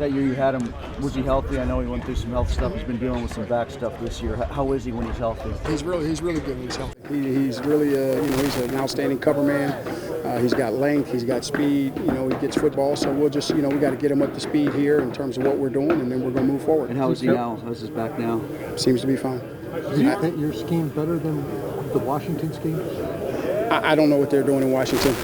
That year you had him, was he healthy? I know he went through some health stuff. He's been dealing with some back stuff this year. How is he when he's healthy? He's really good when he's healthy. He's really, he's an outstanding cover man. He's got length, he's got speed. He gets football. So we'll just, we got to get him up to speed here in terms of what we're doing, and then we're going to move forward. And how is he now? How's his back now? Seems to be fine. Do you think your scheme better than the Washington scheme? I don't know what they're doing in Washington.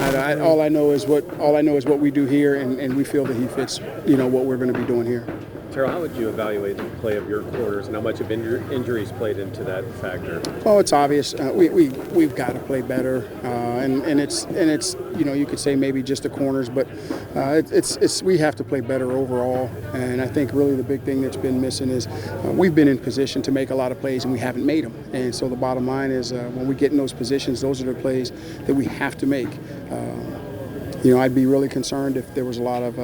All I know is what we do here, and we feel that he fits, what we're going to be doing here. Teryl, how would you evaluate the play of your corners and how much of injuries played into that factor? Oh, it's obvious. We've got to play better, and it's you could say maybe just the corners, but it's we have to play better overall. And I think really the big thing that's been missing is we've been in position to make a lot of plays and we haven't made them. And so the bottom line is when we get in those positions, those are the plays that we have to make. I'd be really concerned if there was a lot of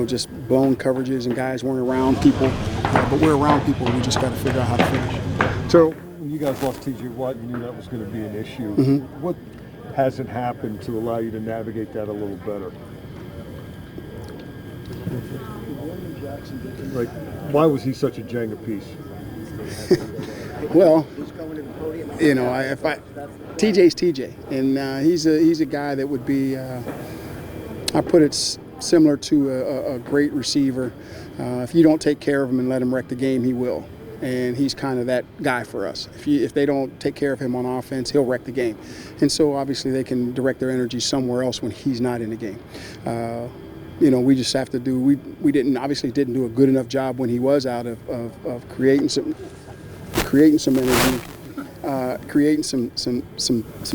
just blown coverages and guys weren't around people. But we're around people. We just got to figure out how to finish. So when you guys lost T.J. Watt, you knew that was going to be an issue. Mm-hmm. What hasn't happened to allow you to navigate that a little better? Like, why was he such a Jenga piece? Well, TJ's TJ, and he's a guy that would be. I put it similar to a great receiver. If you don't take care of him and let him wreck the game, he will. And he's kind of that guy for us. If they don't take care of him on offense, he'll wreck the game. And so obviously they can direct their energy somewhere else when he's not in the game. We just have to do. We didn't do a good enough job when he was out of creating some energy. Creating some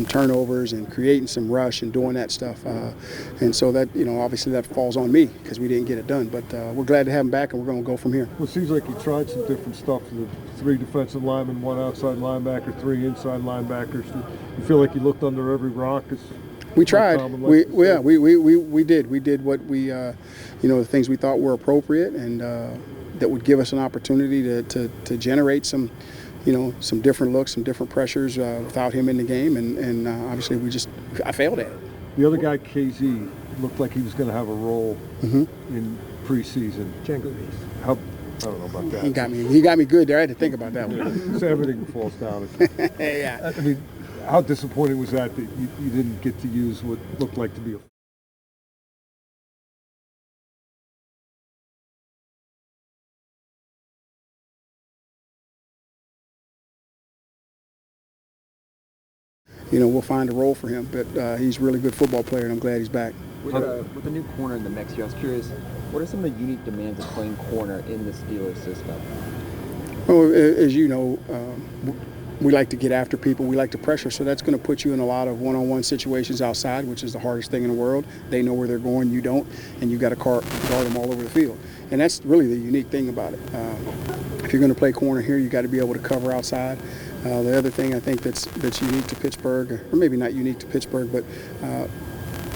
turnovers and creating some rush and doing that stuff, and so that obviously that falls on me because we didn't get it done. But we're glad to have him back, and we're going to go from here. Well, it seems like you tried some different stuff. The 3 defensive linemen, 1 outside linebacker, 3 inside linebackers. You feel like you looked under every rock? We tried. We did. We did what we the things we thought were appropriate and that would give us an opportunity to generate some. Some different looks, some different pressures without him in the game, and obviously I failed at it. The other guy, KZ, looked like he was going to have a role in preseason. I don't know about that. He got me good there. I had to think about that one. So everything falls down. Yeah. I mean, how disappointing was that you didn't get to use what looked like to be a we'll find a role for him, but he's a really good football player, and I'm glad he's back. With the new corner in the mix here, I was curious, what are some of the unique demands of playing corner in the Steelers system? Well, as you know, we like to get after people. We like to pressure, so that's going to put you in a lot of one-on-one situations outside, which is the hardest thing in the world. They know where they're going, you don't, and you've got to guard them all over the field. And that's really the unique thing about it. If you're going to play corner here, you've got to be able to cover outside. The other thing I think that's unique to Pittsburgh, or maybe not unique to Pittsburgh, but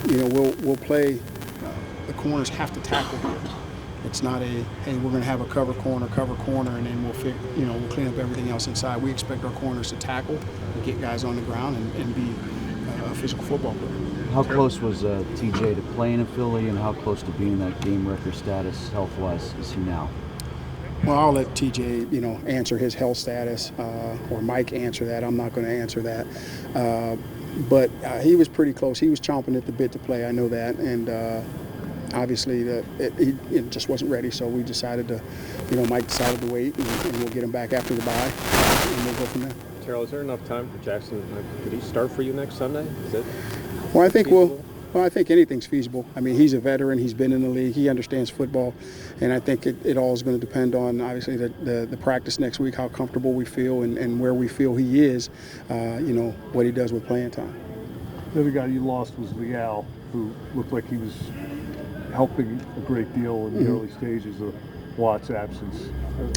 we'll play. The corners have to tackle here. It's not hey, we're going to have a cover corner, and then we'll clean up everything else inside. We expect our corners to tackle, and get guys on the ground, and be a physical football player. How close was TJ to playing in Philly, and how close to being that game record status health-wise is he now? Well, I'll let TJ, answer his health status, or Mike answer that. I'm not going to answer that. But he was pretty close. He was chomping at the bit to play. I know that, and obviously he just wasn't ready. So we decided to, Mike decided to wait, and we'll get him back after the bye, and we'll go from there. Teryl, is there enough time for Jackson? Could he start for you next Sunday? Is it? Well, I think anything's feasible. I mean, he's a veteran. He's been in the league. He understands football. And I think it all is going to depend on, obviously, the practice next week, how comfortable we feel and where we feel he is, what he does with playing time. The other guy you lost was Leal, who looked like he was helping a great deal in the early stages of Watt's absence.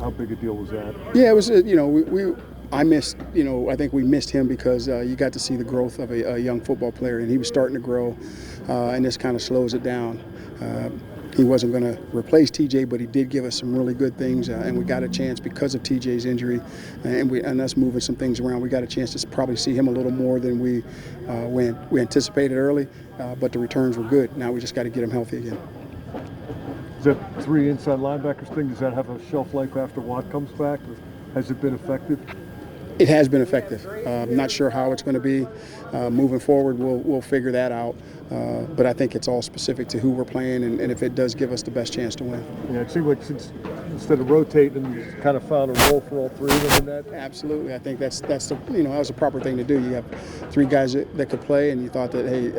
How big a deal was that? Yeah, it was, I think we missed him because you got to see the growth of a young football player, and he was starting to grow, and this kind of slows it down. He wasn't going to replace TJ, but he did give us some really good things, and we got a chance because of TJ's injury and us moving some things around. We got a chance to probably see him a little more than we anticipated early, but the returns were good. Now we just got to get him healthy again. that 3 inside linebackers thing, does that have a shelf life after Watt comes back? Or has it been effective? It has been effective. I'm not sure how it's going to be moving forward. We'll figure that out. But I think it's all specific to who we're playing and if it does give us the best chance to win. Yeah, it seemed like instead of rotating, you kind of found a role for all 3 of them in that. Absolutely. I think that's the that was the proper thing to do. You have 3 guys that could play, and you thought that hey,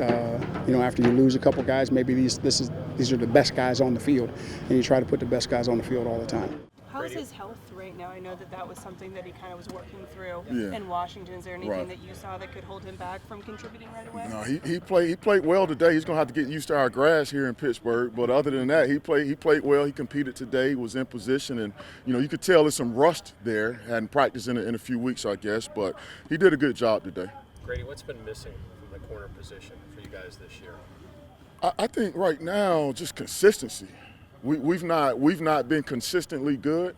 after you lose a couple guys, maybe these are the best guys on the field, and you try to put the best guys on the field all the time. How's his health right now? I know that was something that he kind of was working through Yeah. in Washington. Is there anything Right. that you saw that could hold him back from contributing right away? No, he played well today. He's gonna have to get used to our grass here in Pittsburgh. But other than that, he played well. He competed today. He was in position, and you could tell there's some rust there. Hadn't practiced in a few weeks, I guess, but he did a good job today. Grady, what's been missing from the corner position for you guys this year? I think right now just consistency. We've not been consistently good,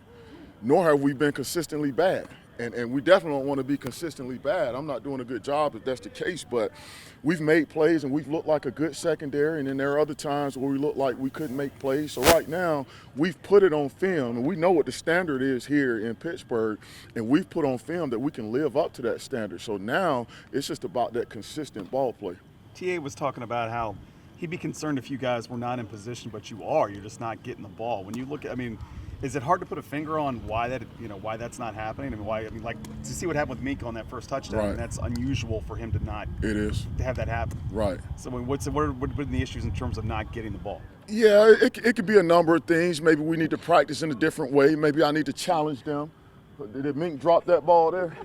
nor have we been consistently bad. And we definitely don't want to be consistently bad. I'm not doing a good job if that's the case, but we've made plays and we've looked like a good secondary, and then there are other times where we look like we couldn't make plays. So right now, we've put it on film, and we know what the standard is here in Pittsburgh, and we've put on film that we can live up to that standard. So now it's just about that consistent ball play. TA was talking about how he'd be concerned if you guys were not in position, but you are. You're just not getting the ball. When you look at, is it hard to put a finger on why that's not happening? Like to see what happened with Meek on that first touchdown. Right. That's unusual for him to not. It is. To have that happen. Right. So what are the issues in terms of not getting the ball? Yeah, it could be a number of things. Maybe we need to practice in a different way. Maybe I need to challenge them. Did Mink drop that ball there?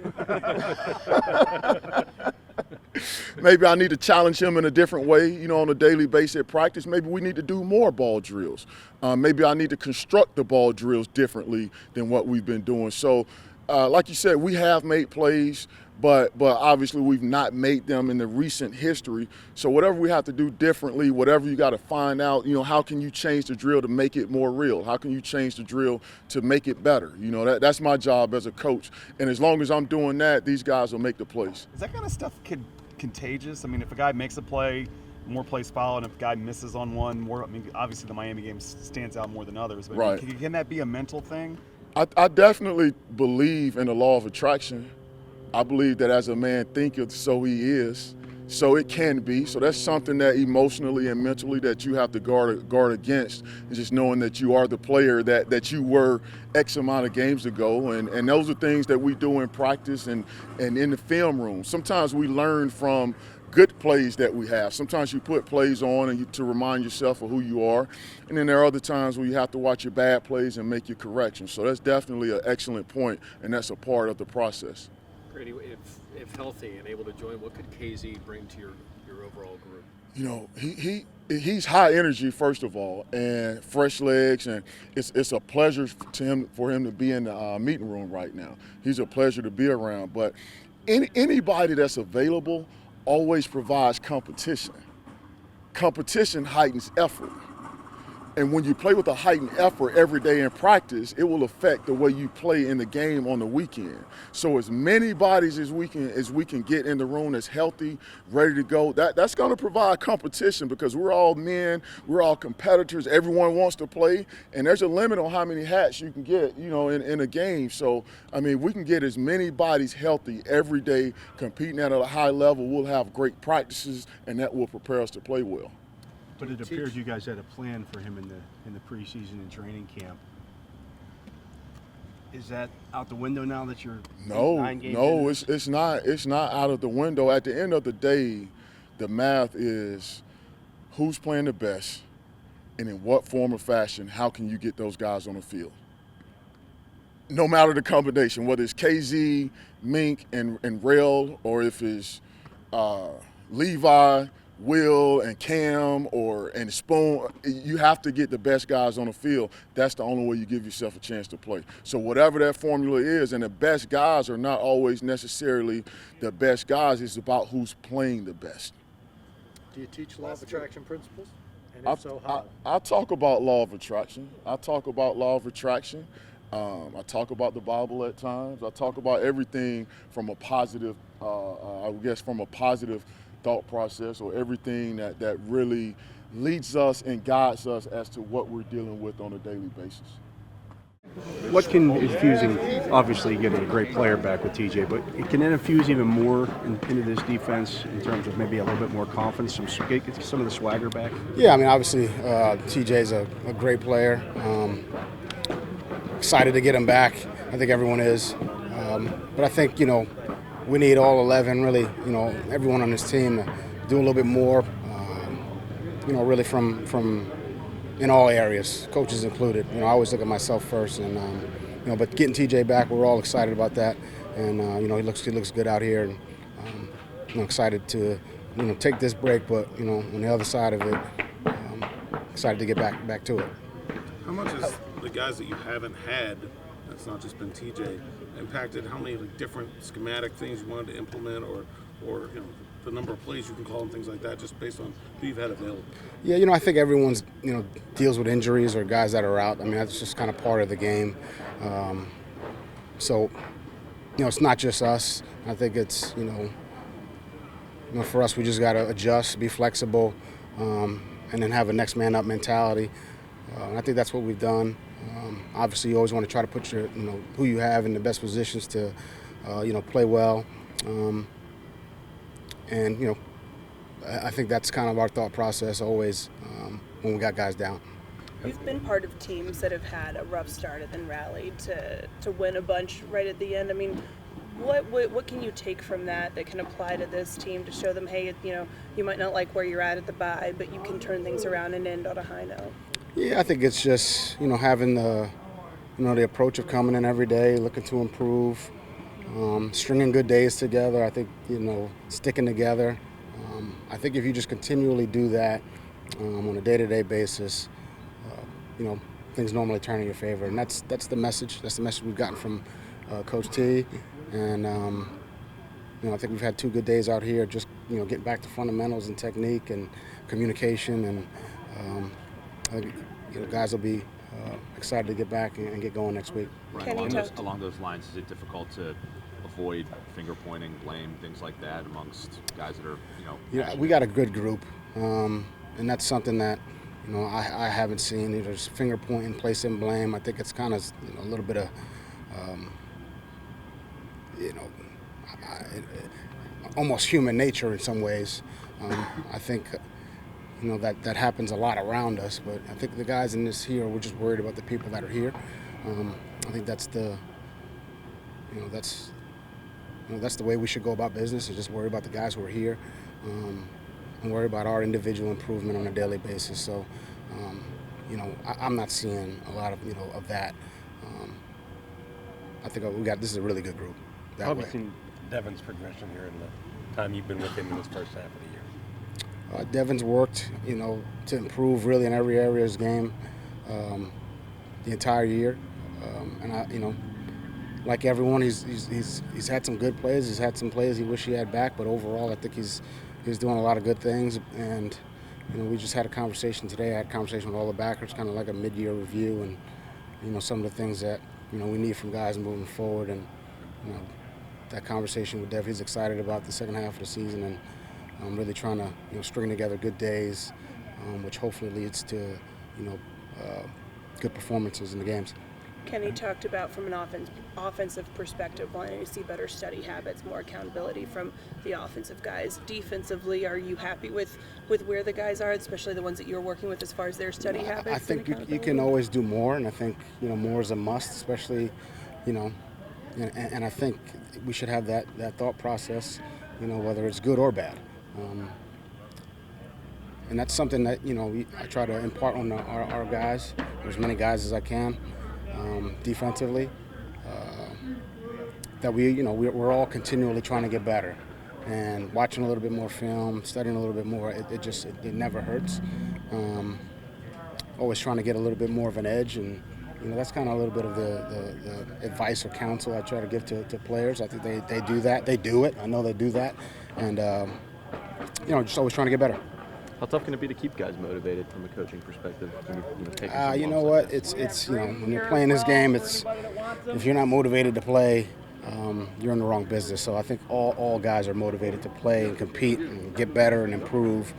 Maybe I need to challenge him in a different way, on a daily basis at practice. Maybe we need to do more ball drills. Maybe I need to construct the ball drills differently than what we've been doing. So, like you said, we have made plays, but obviously we've not made them in the recent history. So whatever we have to do differently, whatever you got to find out, how can you change the drill to make it more real? How can you change the drill to make it better? That's my job as a coach. And as long as I'm doing that, these guys will make the plays. Is that kind of stuff contagious? If a guy makes a play, more plays follow, and if a guy misses on one, more. Obviously the Miami game stands out more than others. But right. Can that be a mental thing? I definitely believe in the law of attraction. I believe that as a man thinketh, so he is. So it can be. So that's something that emotionally and mentally that you have to guard against, is just knowing that you are the player that you were X amount of games ago. And those are things that we do in practice and in the film room. Sometimes we learn from good plays that we have. Sometimes you put plays on to remind yourself of who you are. And then there are other times where you have to watch your bad plays and make your corrections. So that's definitely an excellent point, and that's a part of the process. Grady, if healthy and able to join, what could KZ bring to your overall group? He's high energy, first of all, and fresh legs, and it's a pleasure for him to be in the meeting room right now. He's a pleasure to be around. But anybody that's available always provides competition. Competition heightens effort. And when you play with a heightened effort every day in practice, it will affect the way you play in the game on the weekend. So as many bodies as we can get in the room that's healthy, ready to go, that's going to provide competition, because we're all men, we're all competitors, everyone wants to play, and there's a limit on how many hats you can get, in a game. So, we can get as many bodies healthy every day, competing at a high level. We'll have great practices, and that will prepare us to play well. But it appears you guys had a plan for him in the preseason and training camp. Is that out the window now that you're 9 games No, in? it's not out of the window. At the end of the day, the math is who's playing the best, and in what form or fashion, how can you get those guys on the field? No matter the combination, whether it's KZ, Mink, and Rail, or if it's Levi, Will, and Cam, and Spoon, you have to get the best guys on the field. That's the only way you give yourself a chance to play. So whatever that formula is, and the best guys are not always necessarily the best guys, it's about who's playing the best. Do you teach law of attraction principles? And if so, how? I talk about law of attraction. I talk about the Bible at times. I talk about everything from a positive, from a positive thought process, or everything that really leads us and guides us as to what we're dealing with on a daily basis. What can infusing, obviously getting a great player back with TJ, but can it infuse even more into this defense in terms of maybe a little bit more confidence, get some of the swagger back? Yeah, I mean, obviously TJ's a great player. Excited to get him back. I think everyone is. But I think, we need all 11, really, everyone on this team to do a little bit more, really from in all areas, coaches included. I always look at myself first, and but getting TJ back, we're all excited about that, and he looks good out here, and excited to take this break, but on the other side of it, excited to get back to it. How much has the guys that you haven't had, that's not just been TJ, impacted how many different schematic things you wanted to implement, or the number of plays you can call and things like that, just based on who you've had available? Yeah, I think everyone's, deals with injuries or guys that are out. I mean, that's just kind of part of the game. So, it's not just us. I think it's, for us, we just got to adjust, be flexible, and then have a next man up mentality. And I think that's what we've done. Obviously, you always want to try to put your, who you have in the best positions to, play well. And, I think that's kind of our thought process always when we got guys down. You've been part of teams that have had a rough start and then rallied to win a bunch right at the end. I mean, what can you take from that can apply to this team to show them, hey, you might not like where you're at the bye, but you can turn things around and end on a high note? Yeah, I think it's just, having the, the approach of coming in every day, looking to improve, stringing good days together. I think, sticking together. I think if you just continually do that on a day-to-day basis, things normally turn in your favor. And that's the message. That's the message we've gotten from Coach T. And, I think we've had 2 good days out here just, getting back to fundamentals and technique and communication. And I think, guys will be excited to get back and get going next week. Right. Along those lines, is it difficult to avoid finger pointing, blame, things like that amongst guys that are, Yeah, we got a good group, and that's something that, I haven't seen. There's finger pointing, placing blame. I think it's kind of a little bit of, almost human nature in some ways. I think, that happens a lot around us, but I think the guys in this here, we're just worried about the people that are here. I think that's the, that's the way we should go about business, is just worry about the guys who are here and worry about our individual improvement on a daily basis. So, I'm not seeing a lot of, of that. I think this is a really good group. How have you seen Devin's progression here in the time you've been with him in this first half of the year? Devin's worked, to improve really in every area of his game the entire year. And like everyone, he's had some good plays. He's had some plays he wish he had back, but overall, I think he's doing a lot of good things. And we just had a conversation today. I had a conversation with all the backers, kind of like a mid-year review, and some of the things that we need from guys moving forward. And that conversation with Dev, he's excited about the second half of the season, and I'm really trying to string together good days, which hopefully leads to good performances in the games. Kenny talked about from an offensive perspective, wanting to see better study habits, more accountability from the offensive guys. Defensively, are you happy with where the guys are, especially the ones that you're working with as far as their study habits? I think you can always do more, and I think more is a must, especially and I think we should have that thought process, whether it's good or bad. And that's something that I try to impart on our guys, as many guys as I can. Defensively, that we're all continually trying to get better, and watching a little bit more film, studying a little bit more. It never hurts. Always trying to get a little bit more of an edge, and that's kind of a little bit of the advice or counsel I try to give to players. I think they do that. They do it. I know they do that, and just always trying to get better. How tough can it be to keep guys motivated from a coaching perspective? You know what? It's when you're playing this game, if you're not motivated to play, you're in the wrong business. So I think all guys are motivated to play and compete and get better and improve.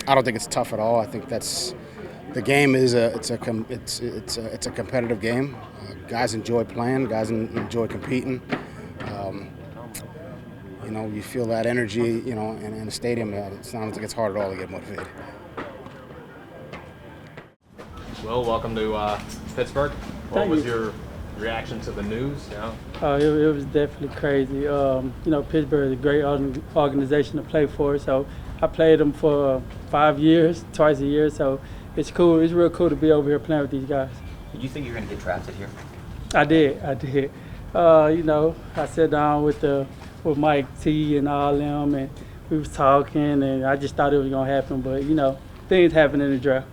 I don't think it's tough at all. I think the game is it's a competitive game. Guys enjoy playing. Guys enjoy competing. You feel that energy, in a stadium. It sounds like it's hard at all to get motivated. Will, welcome to Pittsburgh. What was your reaction to the news? It was definitely crazy. Pittsburgh is a great organization to play for. So I played them for 5 years, twice a year. So it's cool. It's real cool to be over here playing with these guys. Did you think you were going to get drafted here? I did. I sat down with Mike T and all them, and we was talking, and I just thought it was going to happen. But, things happen in the draft.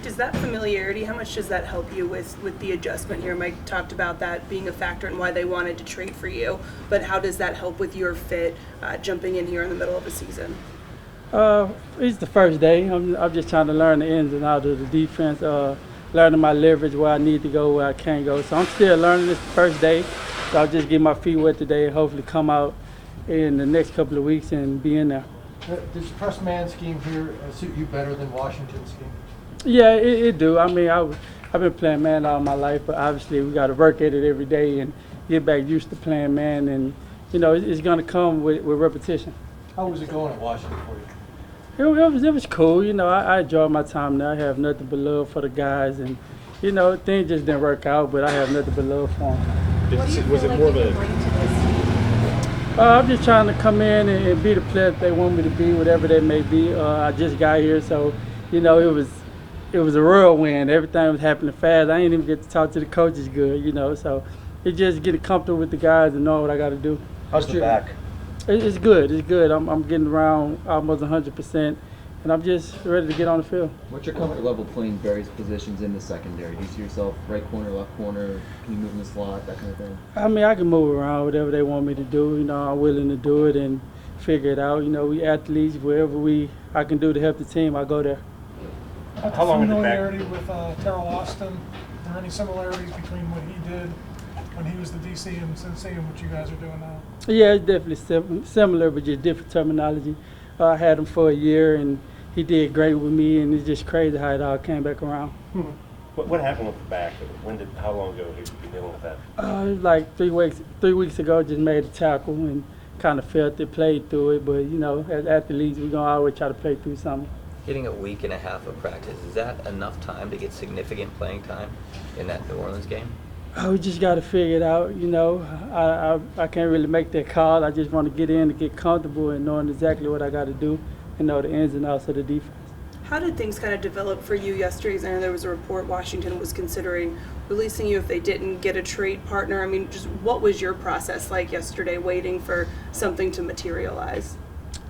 Does that familiarity, how much does that help you with the adjustment here? Mike talked about that being a factor in why they wanted to trade for you, but how does that help with your fit jumping in here in the middle of a season? It's the first day. I'm just trying to learn the ins and outs of the defense, learning my leverage, where I need to go, where I can't go. So I'm still learning this first day. So I'll just get my feet wet today and hopefully come out in the next couple of weeks and be in there. Does the press man scheme here suit you better than Washington's scheme? Yeah, it do. I mean, I've been playing man all my life, but obviously we got to work at it every day and get back used to playing man. And, it's going to come with repetition. How was it going at Washington for you? It was cool. I enjoyed my time there. I have nothing but love for the guys. And, things just didn't work out, but I have nothing but love for them. Was it more of a... I'm just trying to come in and be the player that they want me to be, whatever they may be. I just got here, so, it was a whirlwind. Everything was happening fast. I didn't even get to talk to the coaches good, so it just getting comfortable with the guys and knowing what I got to do. How's the back? It's good. It's good. I'm getting around almost 100%, and I'm just ready to get on the field. What's your comfort level playing various positions in the secondary? Do you see yourself right corner, left corner? Can you move in the slot, that kind of thing? I mean, I can move around, whatever they want me to do. I'm willing to do it and figure it out. We athletes, wherever I can do to help the team, I go there. How long familiarity with Teryl Austin? Are there any similarities between what he did when he was the DC in Cincy and what you guys are doing now? Yeah, it's definitely similar, but just different terminology. I had him for a year, and he did great with me, and it's just crazy how it all came back around. What happened with the back? How long ago did you be dealing with that? It was like 3 weeks. 3 weeks ago, just made a tackle and kind of felt it, played through it. But as athletes, we're gonna always try to play through something. Getting a week and a half of practice, is that enough time to get significant playing time in that New Orleans game? We just got to figure it out. I can't really make that call. I just want to get in and get comfortable and knowing exactly what I got to do and know the ins and outs of the defense. How did things kind of develop for you yesterday? I know there was a report Washington was considering releasing you if they didn't get a trade partner. I mean, just what was your process like yesterday, waiting for something to materialize?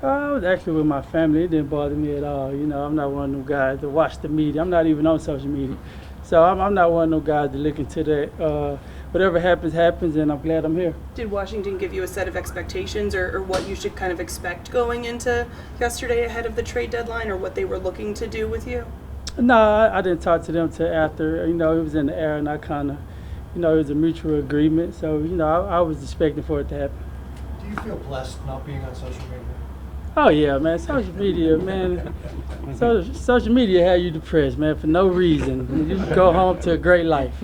I was actually with my family. It didn't bother me at all. I'm not one of them guys that watch the media. I'm not even on social media. So I'm not one of those guys that look into that. Whatever happens, happens, and I'm glad I'm here. Did Washington give you a set of expectations or what you should kind of expect going into yesterday ahead of the trade deadline, or what they were looking to do with you? No, I didn't talk to them till after. It was in the air, and I kind of, it was a mutual agreement. So, I was expecting for it to happen. Do you feel blessed not being on social media? Oh yeah, man. Social media, man. Social media had you depressed, man, for no reason. You go home to a great life,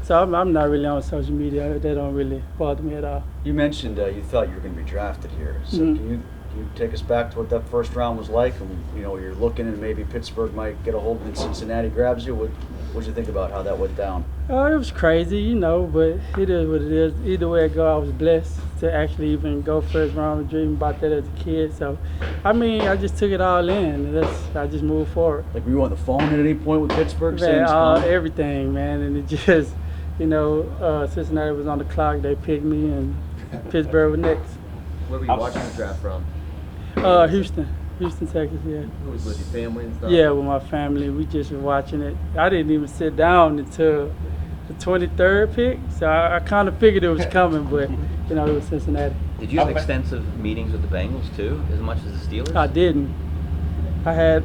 So I'm not really on social media. That don't really bother me at all. You mentioned you thought you were going to be drafted here. So can you take us back to what that first round was like? And, you're looking and maybe Pittsburgh might get a hold of it and Cincinnati grabs you. What'd you think about how that went down? It was crazy, but it is what it is. Either way it go, I was blessed to actually even go first round. I was dreaming about that as a kid. So, I just took it all in. I just moved forward. Like, were you on the phone at any point with Pittsburgh? Man, everything, man. And it just, Cincinnati was on the clock. They picked me, and Pittsburgh was next. Where were you watching the draft from? Houston, Texas, yeah. Who was with your family and stuff? Yeah, with my family. We just were watching it. I didn't even sit down until the 23rd pick, so I kind of figured it was coming, but, it was Cincinnati. Did you have extensive meetings with the Bengals, too, as much as the Steelers? I didn't. I had,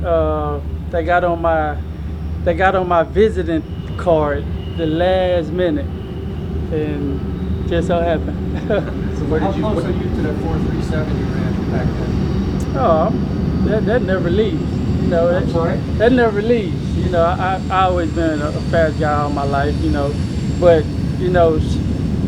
they got on my visiting card the last minute, and just so happened. So how close are you to that 4.37 you ran back then? Oh, that never leaves. You know, that never leaves. You know, I always been a fast guy all my life. You know, but you know,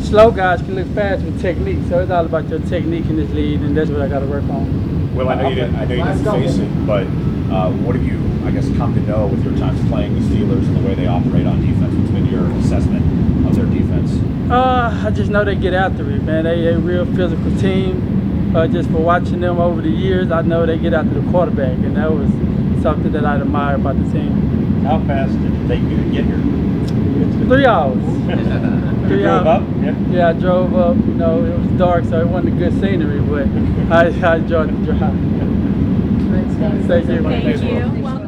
slow guys can look fast with technique. So it's all about your technique in this league, and that's what I got to work on. Well, I know you didn't face it, but what have you, I guess, come to know with your times playing the Steelers and the way they operate on defense? What's been your assessment of their defense? I just know they get after it, man. They a real physical team. Just for watching them over the years, I know they get after the quarterback, and that was something that I admire about the team. How fast did it take you to get here? 3 hours. You drove up? Yeah, I drove up. You know, it was dark, so it wasn't a good scenery, but I enjoyed the drive. Thank you. Thank you. Welcome.